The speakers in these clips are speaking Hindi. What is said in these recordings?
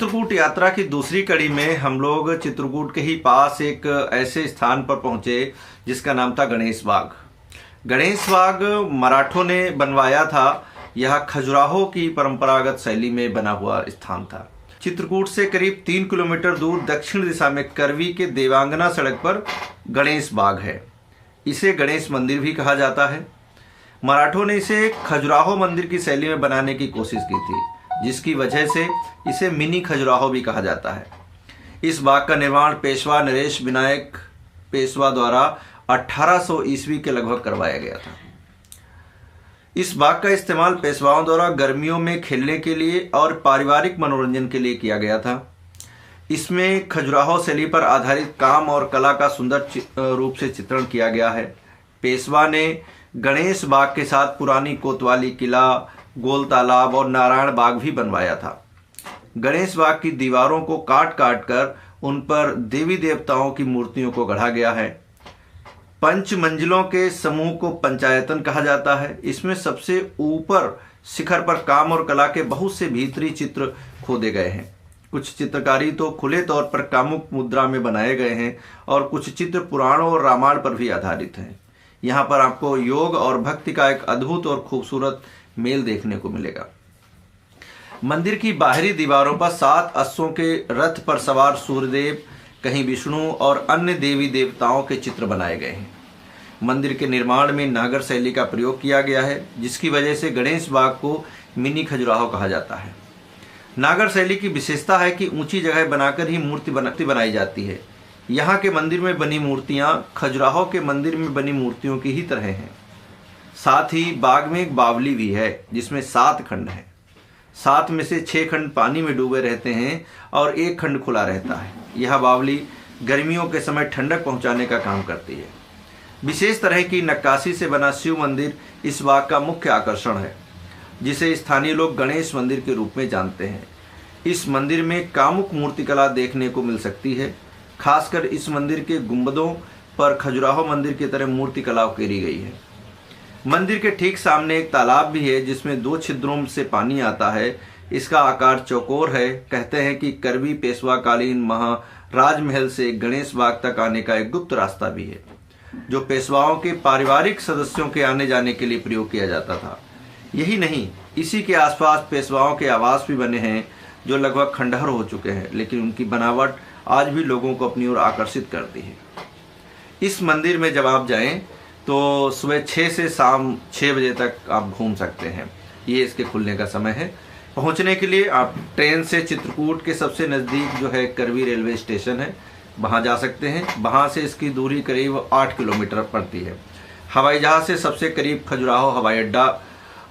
चित्रकूट यात्रा की दूसरी कड़ी में हम लोग चित्रकूट के ही पास एक ऐसे स्थान पर पहुंचे जिसका नाम था गणेश बाग। गणेश बाग मराठों ने बनवाया था। यह खजुराहो की परंपरागत शैली में बना हुआ स्थान था। चित्रकूट से करीब 3 किलोमीटर दूर दक्षिण दिशा में करवी के देवांगना सड़क पर गणेश बाग है। इसे गणेश मंदिर भी कहा जाता है। मराठों ने इसे खजुराहो मंदिर की शैली में बनाने की कोशिश की थी, जिसकी वजह से इसे मिनी खजुराहो भी कहा जाता है। इस बाग का निर्माण पेशवा नरेश विनायक पेशवा द्वारा 1800 ईस्वी के लगभग करवाया गया था। इस बाग का इस्तेमाल पेशवाओं द्वारा गर्मियों में खेलने के लिए और पारिवारिक मनोरंजन के लिए किया गया था। इसमें खजुराहो शैली पर आधारित काम और कला का सुंदर रूप से चित्रण किया गया है। पेशवा ने गणेश बाग के साथ पुरानी कोतवाली किला, गोल तालाब और नारायण बाग भी बनवाया था। गणेश बाग की दीवारों को काट काट कर उन पर देवी देवताओं की मूर्तियों को गढ़ा गया है। पंच मंजिलों के समूह को पंचायतन कहा जाता है। इसमें सबसे ऊपर शिखर पर काम और कला के बहुत से भीतरी चित्र खोदे गए हैं। कुछ चित्रकारी तो खुले तौर पर कामुक मुद्रा में बनाए गए हैं और कुछ चित्र पुराणों और रामायण पर भी आधारित हैं। यहाँ पर आपको योग और भक्ति का एक अद्भुत और खूबसूरत मेल देखने को मिलेगा। मंदिर की बाहरी दीवारों पर 7 अश्वों के रथ पर सवार सूर्यदेव, कहीं विष्णु और अन्य देवी देवताओं के चित्र बनाए गए हैं। मंदिर के निर्माण में नागर शैली का प्रयोग किया गया है, जिसकी वजह से गणेश बाग को मिनी खजुराहो कहा जाता है। नागर शैली की विशेषता है कि ऊंची जगह बनाकर ही मूर्ति बनाई जाती है। यहाँ के मंदिर में बनी मूर्तियाँ खजुराहो के मंदिर में बनी मूर्तियों की ही तरह हैं। साथ ही बाग में एक बावली भी है, जिसमें 7 खंड हैं। 7 में से 6 खंड पानी में डूबे रहते हैं और 1 खंड खुला रहता है। यह बावली गर्मियों के समय ठंडक पहुंचाने का काम करती है। विशेष तरह की नक्काशी से बना शिव मंदिर इस बाग का मुख्य आकर्षण है, जिसे स्थानीय लोग गणेश मंदिर के रूप में जानते हैं। इस मंदिर में कामुक मूर्तिकला देखने को मिल सकती है। खासकर इस मंदिर के गुंबदों पर खजुराहो मंदिर की तरह मूर्तिकला उकेरी गई है। मंदिर के ठीक सामने एक तालाब भी है, जिसमें 2 छिद्रों से पानी आता है। इसका आकार चौकोर है। कहते हैं कि करवी पेशवा कालीन महाराजमहल से गणेश बाग तक आने का एक गुप्त रास्ता भी है, जो पेशवाओं के पारिवारिक सदस्यों के आने जाने के लिए प्रयोग किया जाता था। यही नहीं, इसी के आसपास पेशवाओं के आवास भी बने हैं, जो लगभग खंडहर हो चुके हैं, लेकिन उनकी बनावट आज भी लोगों को अपनी ओर आकर्षित करती है। इस मंदिर में जब आप जाएं तो सुबह 6 से शाम 6 बजे तक आप घूम सकते हैं। ये इसके खुलने का समय है। पहुंचने के लिए आप ट्रेन से चित्रकूट के सबसे नज़दीक जो है करवी रेलवे स्टेशन है, वहां जा सकते हैं। वहां से इसकी दूरी करीब 8 किलोमीटर पड़ती है। हवाई जहाज़ से सबसे करीब खजुराहो हवाई अड्डा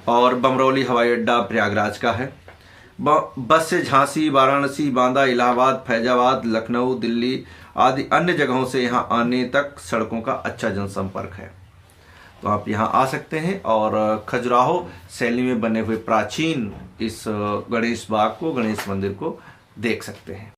और बमरौली हवाई अड्डा प्रयागराज का है। बस से झांसी, वाराणसी, बांदा, इलाहाबाद, फैजाबाद, लखनऊ, दिल्ली आदि अन्य जगहों से यहाँ आने तक सड़कों का अच्छा जनसंपर्क है। तो आप यहाँ आ सकते हैं और खजुराहो शैली में बने हुए प्राचीन इस गणेश बाग को, गणेश मंदिर को देख सकते हैं।